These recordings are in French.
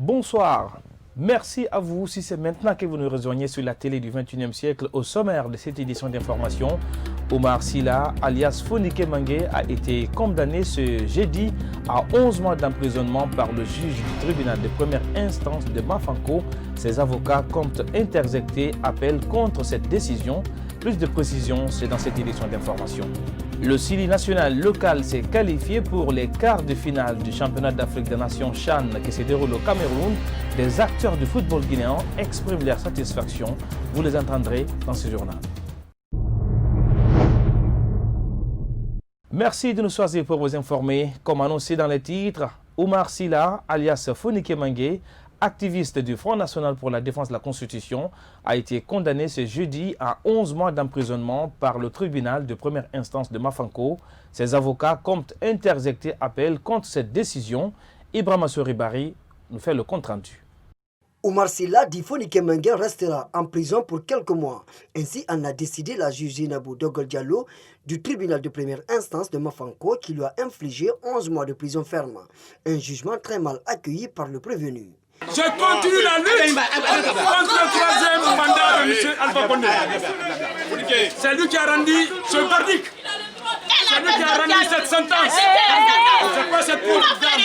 Bonsoir. Merci à vous si c'est maintenant que vous nous rejoignez sur la télé du 21e siècle. Au sommaire de cette édition d'information, Omar Silla, alias Fonike Mangue, a été condamné ce jeudi à 11 mois d'emprisonnement par le juge du tribunal de première instance de Mafanko. Ses avocats comptent interjecter appel contre cette décision. Plus de précisions, c'est dans cette édition d'information. Le Sili national local s'est qualifié pour les quarts de finale du championnat d'Afrique des Nations CHAN qui se déroule au Cameroun. Des acteurs du football guinéen expriment leur satisfaction. Vous les entendrez dans ce journal. Merci de nous choisir pour vous informer. Comme annoncé dans les titres, Omar Silla, alias Fonike Mangue, activiste du Front National pour la défense de la Constitution, a été condamné ce jeudi à 11 mois d'emprisonnement par le tribunal de première instance de Mafanko. Ses avocats comptent interjecter appel contre cette décision. Ibrahima Soribari nous fait le compte-rendu. Omar Silla dit Fonike Mangue restera en prison pour quelques mois. Ainsi en a décidé la juge Zinabou Dogol Diallo du tribunal de première instance de Mafanko qui lui a infligé 11 mois de prison ferme. Un jugement très mal accueilli par le prévenu. Je continue la lutte contre le troisième mandat de M. Alpha Condé. C'est lui qui a rendu ce verdict. C'est lui qui a rendu cette sentence. C'est quoi cette pauvre dame?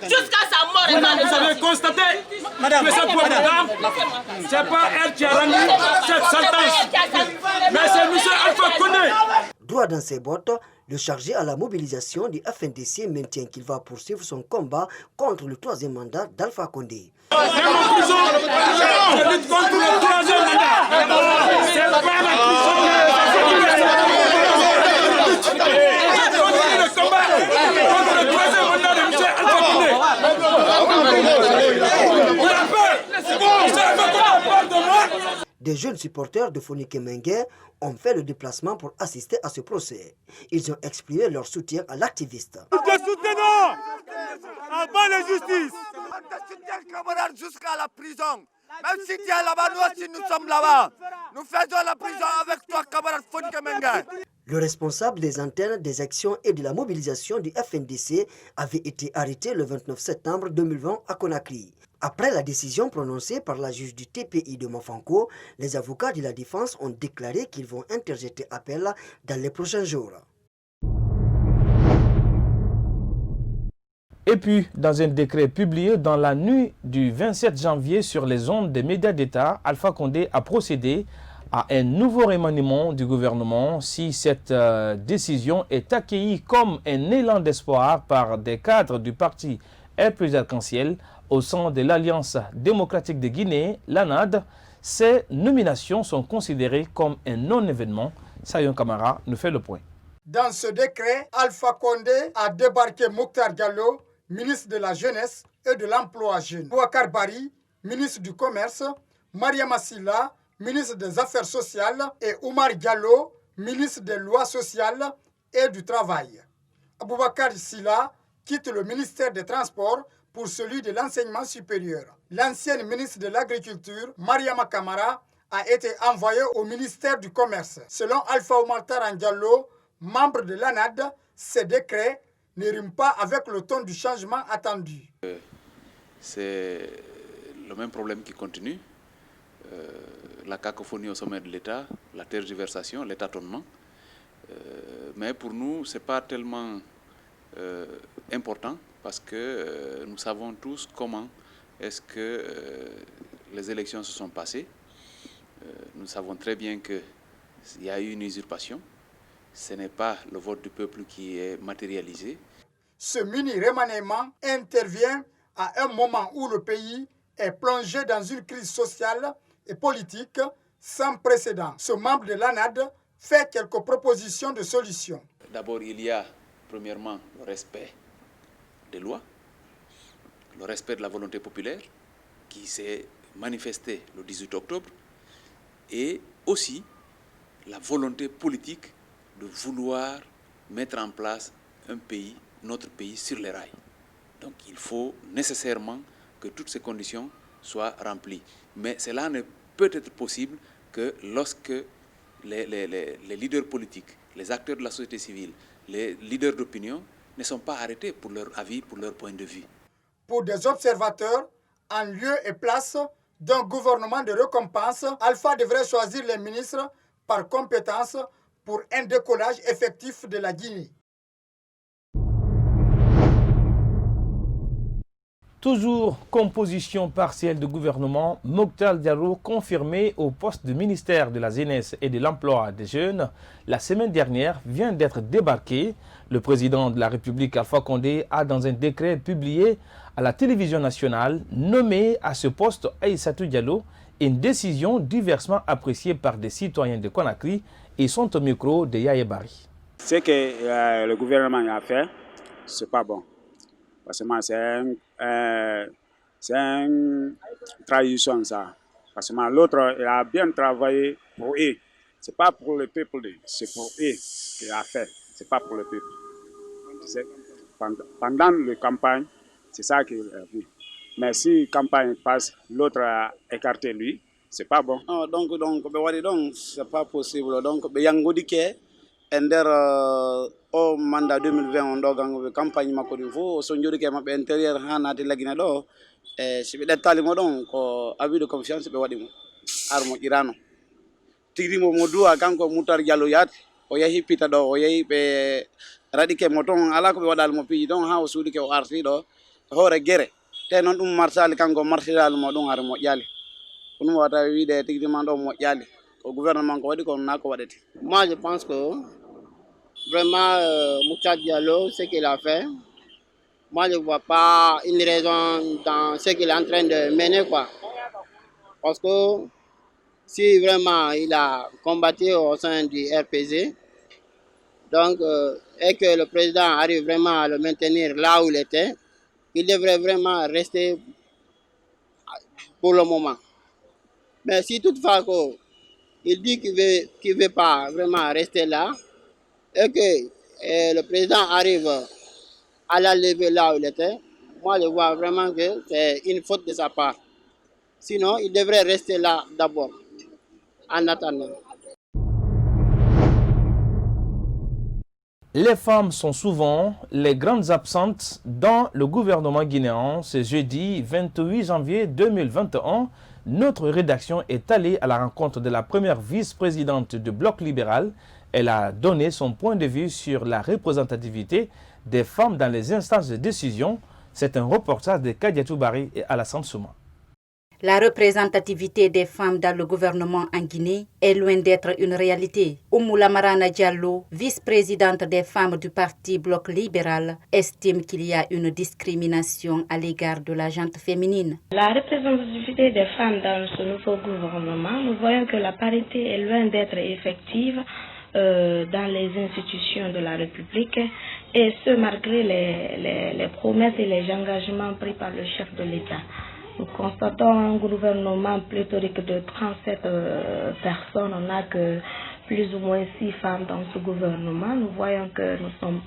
Jusqu'à sa mort. Vous avez constaté que cette pauvre dame, c'est pas elle qui a rendu cette sentence, mais c'est M. Alpha Condé. Droit dans ses bottes, le chargé à la mobilisation du FNDC maintient qu'il va poursuivre son combat contre le troisième mandat d'Alpha Condé. Même en prison, je lutte contre le troisième mandat. C'est pas la prison. Je continue le combat contre le troisième mandat de M. Alpha Condé. On a peur. M. Alpha Condé a peur de moi. Des jeunes supporters de Fonike Mangue ont fait le déplacement pour assister à ce procès. Ils ont exprimé leur soutien à l'activiste. Nous te soutenons avant la justice. On te soutient, camarade, jusqu'à la prison. Même si tu es là-bas, nous aussi nous sommes là-bas. Nous faisons la prison avec toi, camarade Fonike Mangue. Le responsable des antennes, des actions et de la mobilisation du FNDC avait été arrêté le 29 septembre 2020 à Conakry. Après la décision prononcée par la juge du TPI de Mafanko, les avocats de la défense ont déclaré qu'ils vont interjeter appel dans les prochains jours. Et puis, dans un décret publié dans la nuit du 27 janvier sur les ondes des médias d'État, Alpha Condé a procédé à un nouveau remaniement du gouvernement. Si cette décision est accueillie comme un élan d'espoir par des cadres du parti Air plus arc-en-ciel au sein de l'Alliance démocratique de Guinée, l'ANAD, ces nominations sont considérées comme un non-événement. Sayon Kamara nous fait le point. Dans ce décret, Alpha Condé a débarqué Mokhtar Diallo, ministre de la Jeunesse et de l'Emploi jeune, Boubacar Bari, ministre du Commerce, Mariama Silla, ministre des Affaires sociales, et Oumar Diallo, ministre des Lois sociales et du Travail. Boubacar Silla quitte le ministère des Transports pour celui de l'enseignement supérieur. L'ancienne ministre de l'Agriculture, Mariama Kamara, a été envoyée au ministère du Commerce. Selon Alpha Oumar Diallo, membre de l'ANAD, ces décrets ne riment pas avec le ton du changement attendu. C'est le même problème qui continue. La cacophonie au sommet de l'État, la tergiversation, les tâtonnements. Mais pour nous, ce n'est pas tellement important parce que nous savons tous comment est-ce que les élections se sont passées. Nous savons très bien qu'il y a eu une usurpation. Ce n'est pas le vote du peuple qui est matérialisé. Ce mini-remaniement intervient à un moment où le pays est plongé dans une crise sociale et politique sans précédent. Ce membre de l'ANAD fait quelques propositions de solutions. D'abord, il y a premièrement le respect des lois, le respect de la volonté populaire qui s'est manifestée le 18 octobre et aussi la volonté politique de vouloir mettre en place un pays, notre pays, sur les rails. Donc il faut nécessairement que toutes ces conditions soient remplies. Mais cela ne peut être possible que lorsque les leaders politiques, les acteurs de la société civile, les leaders d'opinion ne sont pas arrêtés pour leur avis, pour leur point de vue. Pour des observateurs, en lieu et place d'un gouvernement de récompense, Alpha devrait choisir les ministres par compétence pour un décollage effectif de la Guinée. Toujours composition partielle de gouvernement, Mokhtar Diallo confirmé au poste de ministère de la Jeunesse et de l'Emploi des Jeunes la semaine dernière vient d'être débarqué. Le président de la République Alpha Condé a dans un décret publié à la télévision nationale nommé à ce poste Aïssatou Diallo, une décision diversement appréciée par des citoyens de Conakry et sont au micro de Yaye Bari. Ce que le gouvernement a fait, c'est pas bon. Parce que c'est une trahison ça. Parce que l'autre, il a bien travaillé pour eux. C'est pas pour le peuple, c'est pour eux qu'il a fait. C'est pas pour le peuple. Pendant la campagne, c'est ça qu'il a vu. Mais si la campagne passe, l'autre a écarté lui, c'est pas bon. Donc, c'est pas possible. Donc, Yangodike, au mandat 2020 on doga campagne makko ɗum fof so jooɗi ke maɓɓe intérieur ha naati laggine ɗo e si ɓe ɗettalimo ɗon ko avis de confiance ɓe waɗimo ar moƴƴirano tigui mo duwa kanko Mokhtar Diallo yaati o yeehi pita ɗo o yeehi ɓe raɗike mo toon ala ko ɓe waɗalmo piiji ɗon ha o suuɗike o arti ɗo hoore guere te noon ɗum marsali kanko martiral mo ɗum ar moƴƴali ko ɗum wata wiide tigui man ɗo moƴƴali ko gouvernement ko waɗi ko na ko waɗete. Moi je pense que vraiment, Mokhtar Diallo, ce qu'il a fait, moi je ne vois pas une raison dans ce qu'il est en train de mener, quoi. Parce que si vraiment il a combattu au sein du RPZ, donc, et que le président arrive vraiment à le maintenir là où il était, il devrait vraiment rester pour le moment. Mais si toutefois il dit qu'il veut pas vraiment rester là, et que le président arrive à la lever là où il était, moi je vois vraiment que c'est une faute de sa part. Sinon, il devrait rester là d'abord, en attendant. Les femmes sont souvent les grandes absentes dans le gouvernement guinéen. Ce jeudi 28 janvier 2021, notre rédaction est allée à la rencontre de la première vice-présidente du Bloc libéral. Elle a donné son point de vue sur la représentativité des femmes dans les instances de décision. C'est un reportage de Kadiatou Bari et Alassane Souma. La représentativité des femmes dans le gouvernement en Guinée est loin d'être une réalité. Oumoula Marana Diallo, vice-présidente des femmes du parti Bloc libéral, estime qu'il y a une discrimination à l'égard de la gente féminine. La représentativité des femmes dans ce nouveau gouvernement, nous voyons que la parité est loin d'être effective dans les institutions de la République, et ce malgré les promesses et les engagements pris par le chef de l'État. Nous constatons un gouvernement pléthorique de 37 personnes. On n'a que plus ou moins 6 femmes dans ce gouvernement. Nous voyons que nous sommes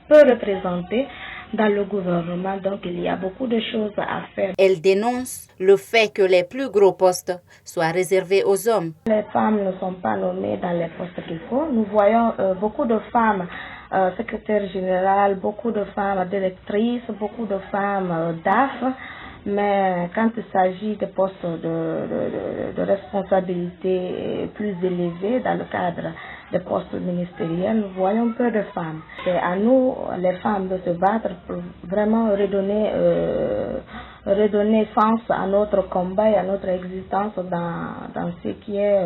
peu représentés dans le gouvernement, donc il y a beaucoup de choses à faire. Elle dénonce le fait que les plus gros postes soient réservés aux hommes. Les femmes ne sont pas nommées dans les postes qu'il faut. Nous voyons beaucoup de femmes secrétaires générales, beaucoup de femmes directrices, beaucoup de femmes DAF. Mais quand il s'agit de postes de responsabilité plus élevés dans le cadre des postes ministériels, nous voyons peu de femmes. C'est à nous, les femmes, de se battre pour vraiment redonner sens à notre combat et à notre existence dans ce qui est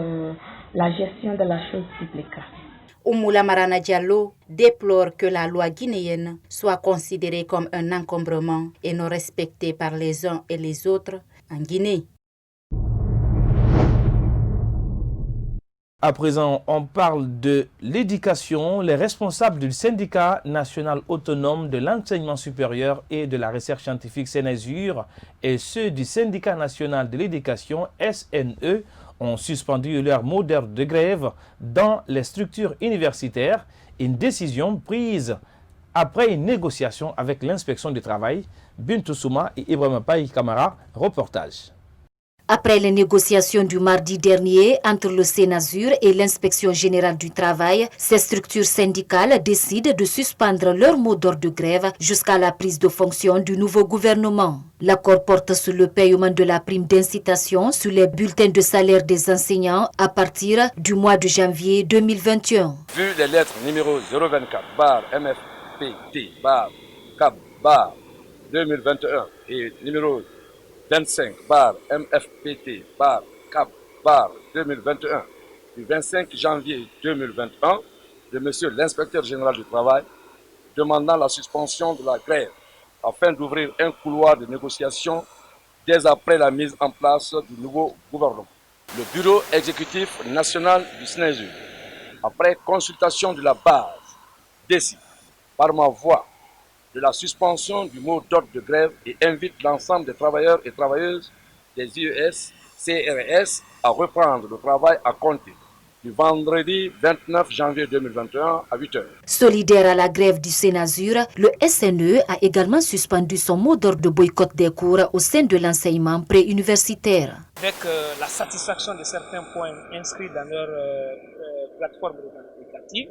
la gestion de la chose publique. Oumoula Marana Diallo déplore que la loi guinéenne soit considérée comme un encombrement et non respectée par les uns et les autres en Guinée. À présent, on parle de l'éducation. Les responsables du syndicat national autonome de l'enseignement supérieur et de la recherche scientifique Sénésur et ceux du syndicat national de l'éducation SNE ont suspendu leur mot d'ordre de grève dans les structures universitaires, une décision prise après une négociation avec l'inspection du travail. Bintou Souma et Ibrahima Paye Kamara, reportage. Après les négociations du mardi dernier entre le Sénasur et l'Inspection générale du travail, ces structures syndicales décident de suspendre leur mot d'ordre de grève jusqu'à la prise de fonction du nouveau gouvernement. L'accord porte sur le paiement de la prime d'incitation sur les bulletins de salaire des enseignants à partir du mois de janvier 2021. Vu les lettres numéro 024/MFPT/CAP 2021 et numéro 25/MFPT/CAP 2021 du 25 janvier 2021 de Monsieur l'inspecteur général du travail demandant la suspension de la grève afin d'ouvrir un couloir de négociation dès après la mise en place du nouveau gouvernement. Le bureau exécutif national du SNESU, après consultation de la base, décide par ma voix de la suspension du mot d'ordre de grève et invite l'ensemble des travailleurs et travailleuses des IES, CRS à reprendre le travail à compter du vendredi 29 janvier 2021 à 8h. Solidaire à la grève du Sénasur, le SNE a également suspendu son mot d'ordre de boycott des cours au sein de l'enseignement préuniversitaire. Avec la satisfaction de certains points inscrits dans leur plateforme revendicative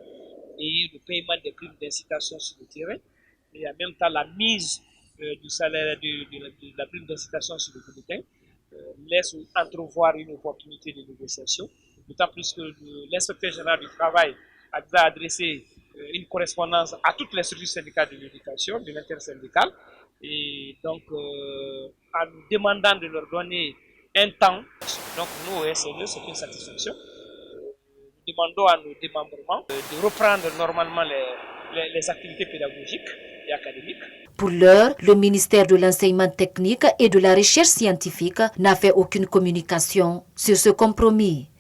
et le paiement des primes d'incitation sur le terrain, et en même temps la mise du salaire de la prime d'incitation sur le bulletin laisse entrevoir une opportunité de négociation, d'autant plus que l'inspecteur général du travail a déjà adressé une correspondance à toutes les structures syndicales de l'éducation, de l'intersyndicale, et donc en nous demandant de leur donner un temps. Donc nous, au SNE, c'est une satisfaction. Nous demandons à nos démembrements de reprendre normalement les activités pédagogiques et académiques. Pour l'heure, le ministère de l'Enseignement technique et de la Recherche scientifique n'a fait aucune communication sur ce compromis.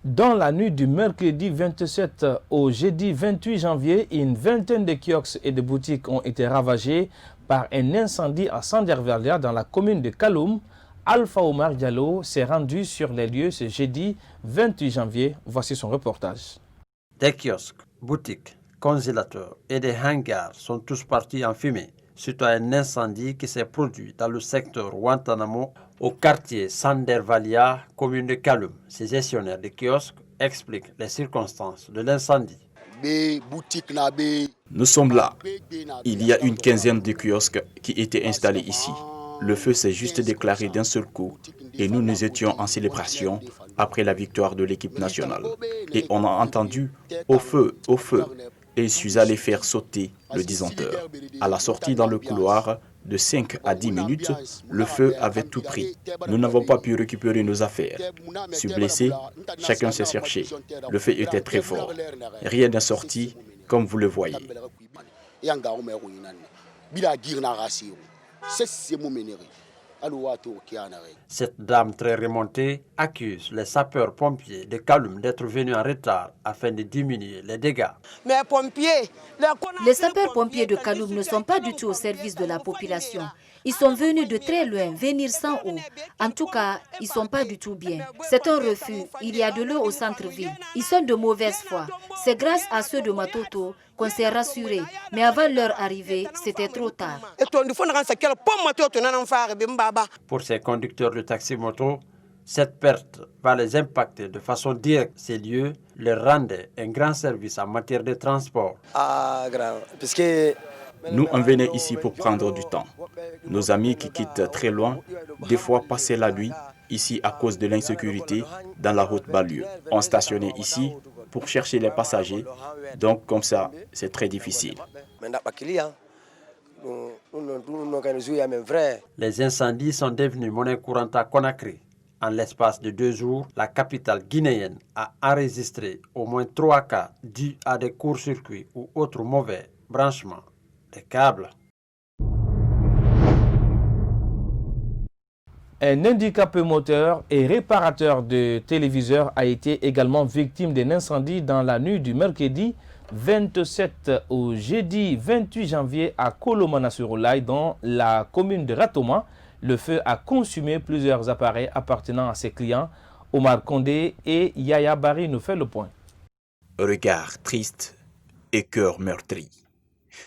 Dans la nuit du mercredi 27 au jeudi 28 janvier, une vingtaine de kiosques et de boutiques ont été ravagés par un incendie à Sanderverlia dans la commune de Kaloum. Alpha Omar Diallo s'est rendu sur les lieux ce jeudi 28 janvier. Voici son reportage. Des kiosques, boutiques, congélateurs et des hangars sont tous partis en fumée suite à un incendie qui s'est produit dans le secteur Wantanamo au quartier Sandervalia, commune de Kaloum. Ces gestionnaires de kiosques expliquent les circonstances de l'incendie. Nous sommes là. Il y a une quinzaine de kiosques qui étaient installés ici. Le feu s'est juste déclaré d'un seul coup et nous étions en célébration après la victoire de l'équipe nationale. Et on a entendu « au feu » et je suis allé faire sauter le disjoncteur. À la sortie dans le couloir, de 5 à 10 minutes, le feu avait tout pris. Nous n'avons pas pu récupérer nos affaires. Je suis blessé, chacun s'est cherché. Le feu était très fort. Rien n'est sorti, comme vous le voyez. Cette dame très remontée accuse les sapeurs-pompiers de Kaloum d'être venus en retard afin de diminuer les dégâts. Les sapeurs-pompiers de Kaloum ne sont pas du tout au service de la population. Ils sont venus de très loin, venir sans eau. En tout cas, ils ne sont pas du tout bien. C'est un refus. Il y a de l'eau au centre-ville. Ils sont de mauvaise foi. C'est grâce à ceux de Matoto qu'on s'est rassuré. Mais avant leur arrivée, c'était trop tard. Pour ces conducteurs de taxi-moto, cette perte va les impacter de façon directe. Ces lieux leur rendaient un grand service en matière de transport. Nous, on venait ici pour prendre du temps. Nos amis qui quittent très loin, des fois passaient la nuit ici à cause de l'insécurité dans la haute banlieue. On stationnait ici pour chercher les passagers, donc comme ça, c'est très difficile. Les incendies sont devenus monnaie courante à Conakry. En l'espace de 2 jours, la capitale guinéenne a enregistré au moins 3 cas dus à des courts-circuits ou autres mauvais branchements des câbles. Un handicapé moteur et réparateur de téléviseurs a été également victime d'un incendie dans la nuit du mercredi 27 au jeudi 28 janvier à Kolomana-sur-Olaï dans la commune de Ratoma. Le feu a consumé plusieurs appareils appartenant à ses clients. Omar Kondé et Yaya Bari nous fait le point. Regard triste et cœur meurtri.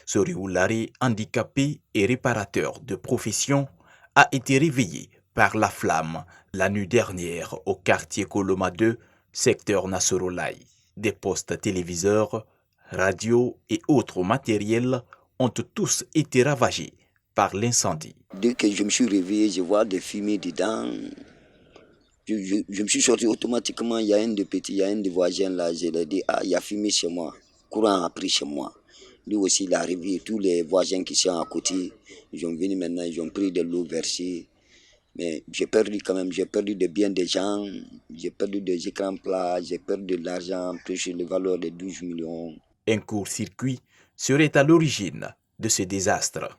Soriou-Laré, handicapé et réparateur de profession, a été réveillé par la flamme la nuit dernière au quartier Koloma 2, secteur Nassorolaye. Des postes téléviseurs, radios et autres matériels ont tous été ravagés par l'incendie. Dès que je me suis réveillé, je vois des fumées dedans. Je me suis sorti automatiquement. Il y a un de petits, il y a un de voisins là. Je lui ai dit, il y a fumé chez moi. Courant a pris chez moi. Lui aussi, il a réveillé tous les voisins qui sont à côté. Ils sont venus maintenant, ils ont pris de l'eau versée. Mais j'ai perdu quand même, j'ai perdu des biens des gens, j'ai perdu des écrans plats, j'ai perdu de l'argent, plus de valeur de 12 millions. Un court-circuit serait à l'origine de ce désastre.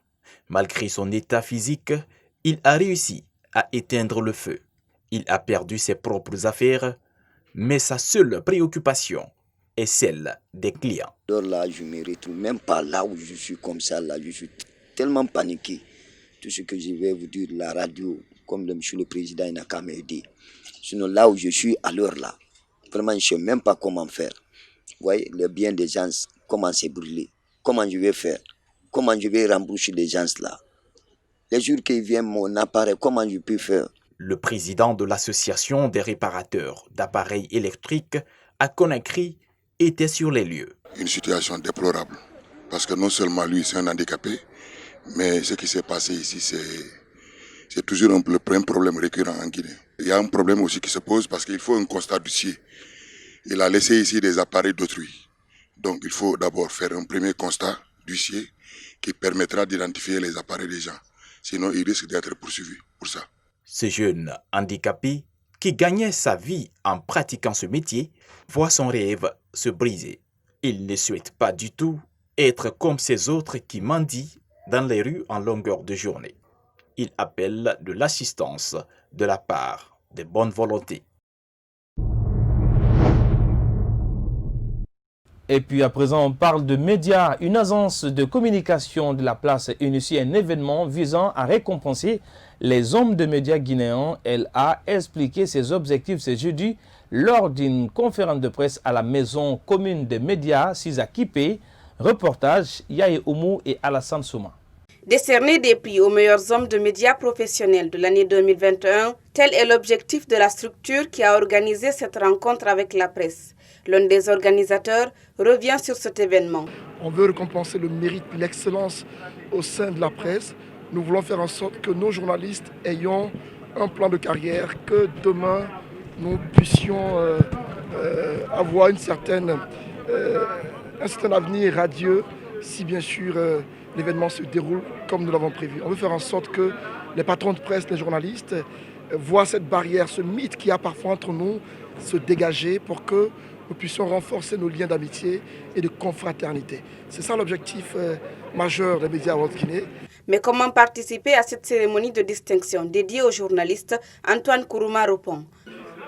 Malgré son état physique, il a réussi à éteindre le feu. Il a perdu ses propres affaires, mais sa seule préoccupation est celle des clients. Alors là, je me retrouve même pas là où je suis comme ça, là, je suis tellement paniqué. Tout ce que je vais vous dire, la radio, comme le monsieur le président, il n'a qu'à m'aider. Sinon, là où je suis, à l'heure là, vraiment, je ne sais même pas comment faire. Vous voyez, le bien des gens, comment c'est brûlé. Comment je vais faire? Comment je vais rembourser les gens là? Les jours qu'ils viennent, mon appareil, comment je peux faire? Le président de l'association des réparateurs d'appareils électriques à Conakry était sur les lieux. Une situation déplorable, parce que non seulement lui, c'est un handicapé, mais ce qui s'est passé ici, c'est toujours le problème récurrent en Guinée. Il y a un problème aussi qui se pose parce qu'il faut un constat d'huissier. Il a laissé ici des appareils d'autrui. Donc il faut d'abord faire un premier constat d'huissier qui permettra d'identifier les appareils des gens. Sinon, il risque d'être poursuivi pour ça. Ce jeune handicapé qui gagnait sa vie en pratiquant ce métier voit son rêve se briser. Il ne souhaite pas du tout être comme ces autres qui mendient dans les rues en longueur de journée. Il appelle de l'assistance de la part des bonnes volontés. Et puis à présent, on parle de médias. Une agence de communication de la place initie un événement visant à récompenser les hommes de médias guinéens. Elle a expliqué ses objectifs ce jeudi lors d'une conférence de presse à la maison commune des médias Sizakipé. Reportage Yaye Oumou et Alassane Souma. Décerner des prix aux meilleurs hommes de médias professionnels de l'année 2021, tel est l'objectif de la structure qui a organisé cette rencontre avec la presse. L'un des organisateurs revient sur cet événement. On veut récompenser le mérite et l'excellence au sein de la presse. Nous voulons faire en sorte que nos journalistes ayons un plan de carrière, que demain nous puissions avoir un certain avenir radieux si bien sûr l'événement se déroule comme nous l'avons prévu. On veut faire en sorte que les patrons de presse, les journalistes voient cette barrière, ce mythe qu'il y a parfois entre nous se dégager pour que nous puissions renforcer nos liens d'amitié et de confraternité. C'est ça l'objectif majeur des médias World Guinée. Mais comment participer à cette cérémonie de distinction dédiée aux journalistes? Antoine Kourouma répond.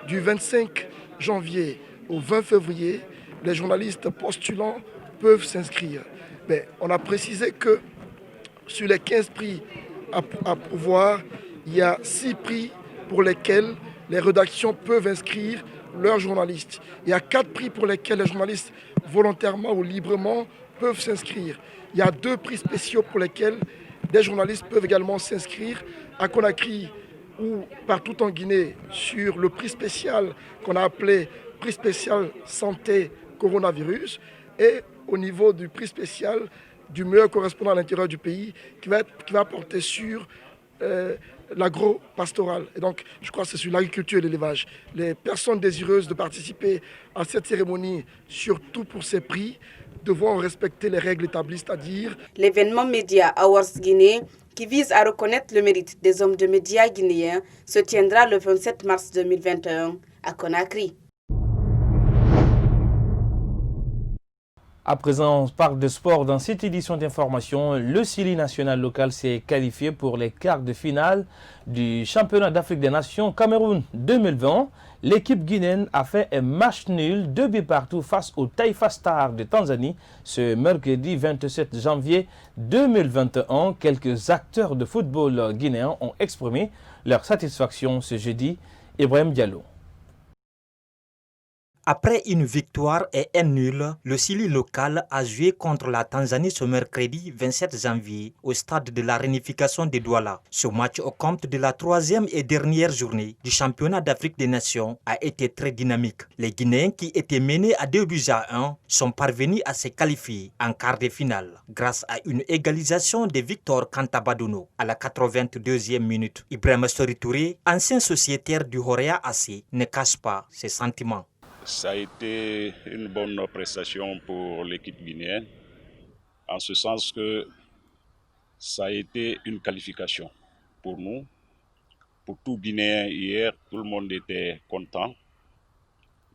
Du 25 janvier au 20 février, les journalistes postulants peuvent s'inscrire. Mais on a précisé que sur les 15 prix à pouvoir, il y a 6 prix pour lesquels les rédactions peuvent inscrire leurs journalistes. Il y a 4 prix pour lesquels les journalistes volontairement ou librement peuvent s'inscrire. Il y a 2 prix spéciaux pour lesquels des journalistes peuvent également s'inscrire à Conakry ou partout en Guinée sur le prix spécial qu'on a appelé prix spécial santé coronavirus et au niveau du prix spécial du meilleur correspondant à l'intérieur du pays qui va porter sur l'agro-pastoral. Et donc, je crois que c'est sur l'agriculture et l'élevage. Les personnes désireuses de participer à cette cérémonie, surtout pour ces prix, devront respecter les règles établies, c'est-à-dire... L'événement Média Awards Guinée, qui vise à reconnaître le mérite des hommes de médias guinéens, se tiendra le 27 mars 2021 à Conakry. À présent, on parle de sport. Dans cette édition d'information, le Sili national local s'est qualifié pour les quarts de finale du championnat d'Afrique des Nations Cameroun 2020. L'équipe guinéenne a fait un match nul, 2 buts partout face au Taifa Stars de Tanzanie ce mercredi 27 janvier 2021. Quelques acteurs de football guinéens ont exprimé leur satisfaction ce jeudi. Ibrahim Diallo. Après une victoire et un nul, le Sili local a joué contre la Tanzanie ce mercredi 27 janvier au stade de la réunification de Douala. Ce match au compte de la 3e et dernière journée du championnat d'Afrique des Nations a été très dynamique. Les Guinéens qui étaient menés à 2-1 sont parvenus à se qualifier en quart de finale grâce à une égalisation de Victor Kantabadono à la 82e minute. Ibrahima Sori Touré, ancien sociétaire du Horea AC, ne cache pas ses sentiments. Ça a été une bonne prestation pour l'équipe guinéenne, en ce sens que ça a été une qualification pour nous. Pour tout Guinéen hier, tout le monde était content.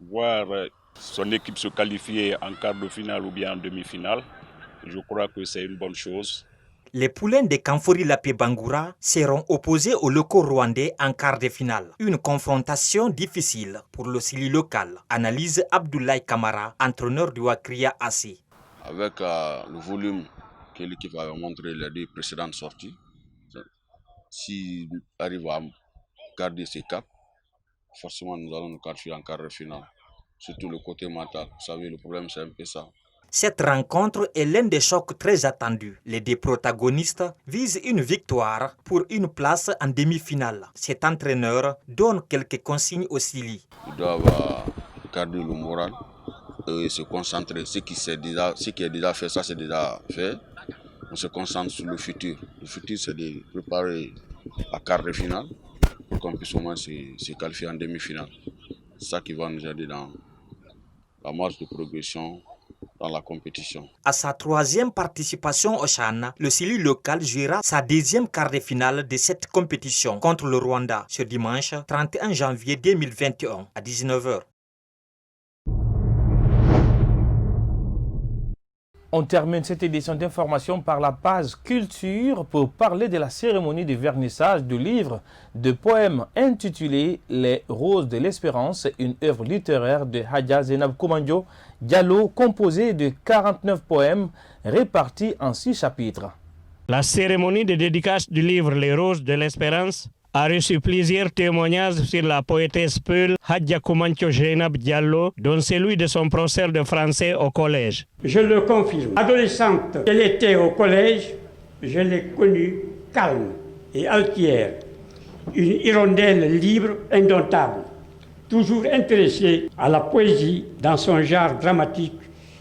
Voir son équipe se qualifier en quart de finale ou bien en demi-finale, je crois que c'est une bonne chose. Les poulains de Kamfori Lapé Bangoura seront opposés aux locaux rwandais en quart de finale. Une confrontation difficile pour le Sili local, analyse Abdoulaye Kamara, entraîneur du Wakria AC. Avec le volume que l'équipe avait montré les 2 précédentes sorties, s'il arrive à garder ses caps, forcément nous allons nous qualifier en quart de finale. Surtout le côté mental. Vous savez, le problème c'est un peu ça. Cette rencontre est l'un des chocs très attendus. Les 2 protagonistes visent une victoire pour une place en demi-finale. Cet entraîneur donne quelques consignes au Sili. Ils doivent garder le moral et se concentrer. Ce qui est déjà fait, ça c'est déjà fait. On se concentre sur le futur. Le futur c'est de préparer la quart de finale pour qu'on puisse au moins se qualifier en demi-finale. C'est ça qui va nous aider dans la marche de progression dans la compétition. À sa 3e participation au CHAN, le Sili local jouera sa 2e quart de finale de cette compétition contre le Rwanda ce dimanche 31 janvier 2021 à 19h. On termine cette édition d'information par la page culture pour parler de la cérémonie de vernissage du livre de poèmes intitulé Les Roses de l'Espérance, une œuvre littéraire de Hadja Zainab Koumandio Diallo composée de 49 poèmes répartis en 6 chapitres. La cérémonie de dédicace du livre Les Roses de l'Espérance a reçu plusieurs témoignages sur la poétesse Peul Hadja Koumandio Zainab Diallo, dont celui de son professeur de français au collège. Je le confirme. Adolescente, elle était au collège, je l'ai connue calme et altière, une hirondelle libre, indomptable, toujours intéressée à la poésie dans son genre dramatique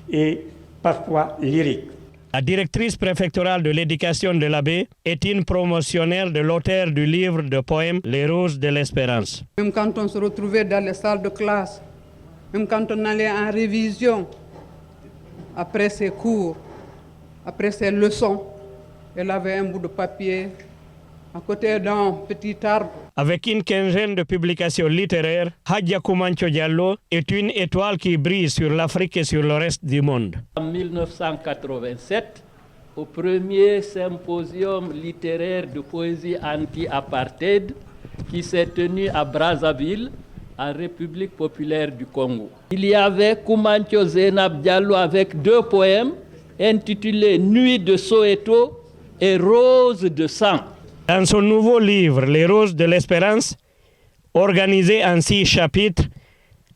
et parfois lyrique. La directrice préfectorale de l'éducation de l'abbé est une promotionnaire de l'auteur du livre de poèmes Les Roses de l'Espérance. Même quand on se retrouvait dans les salles de classe, même quand on allait en révision, après ses cours, après ses leçons, elle avait un bout de papier à côté d'un petit arbre. Avec une quinzaine de publications littéraires, Hadja Koumandio Diallo est une étoile qui brille sur l'Afrique et sur le reste du monde. En 1987, au premier symposium littéraire de poésie anti-apartheid qui s'est tenu à Brazzaville, en République populaire du Congo. Il y avait Koumandio Zainab Diallo avec 2 poèmes intitulés Nuit de Soweto et Rose de sang. Dans son nouveau livre, Les Roses de l'Espérance, organisé en 6 chapitres,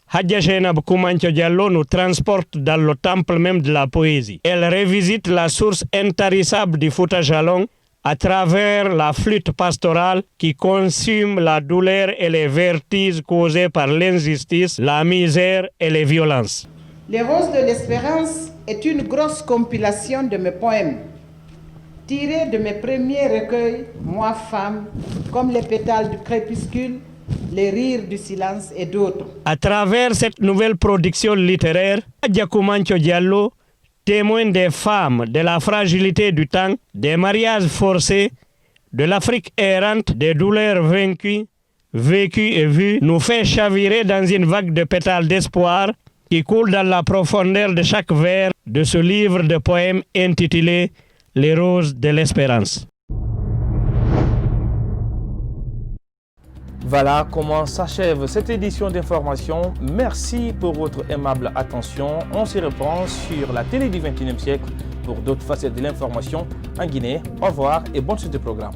Hadja Zainab Koumandio Diallo nous transporte dans le temple même de la poésie. Elle revisite la source intarissable du Fouta Jalon à travers la flûte pastorale qui consume la douleur et les vertiges causés par l'injustice, la misère et les violences. Les Roses de l'Espérance est une grosse compilation de mes poèmes, tirés de mes premiers recueils, Moi femme, Comme les pétales du crépuscule, Les rires du silence et d'autres. À travers cette nouvelle production littéraire, Hadja Koumandio Diallo témoigne des femmes, de la fragilité du temps, des mariages forcés, de l'Afrique errante, des douleurs vaincues, vécues et vues, nous fait chavirer dans une vague de pétales d'espoir qui coule dans la profondeur de chaque vers de ce livre de poèmes intitulé Les Roses de l'Espérance. Voilà comment s'achève cette édition d'information. Merci pour votre aimable attention. On se reprend sur la télé du 21e siècle pour d'autres facettes de l'information en Guinée. Au revoir et bonne suite de programme.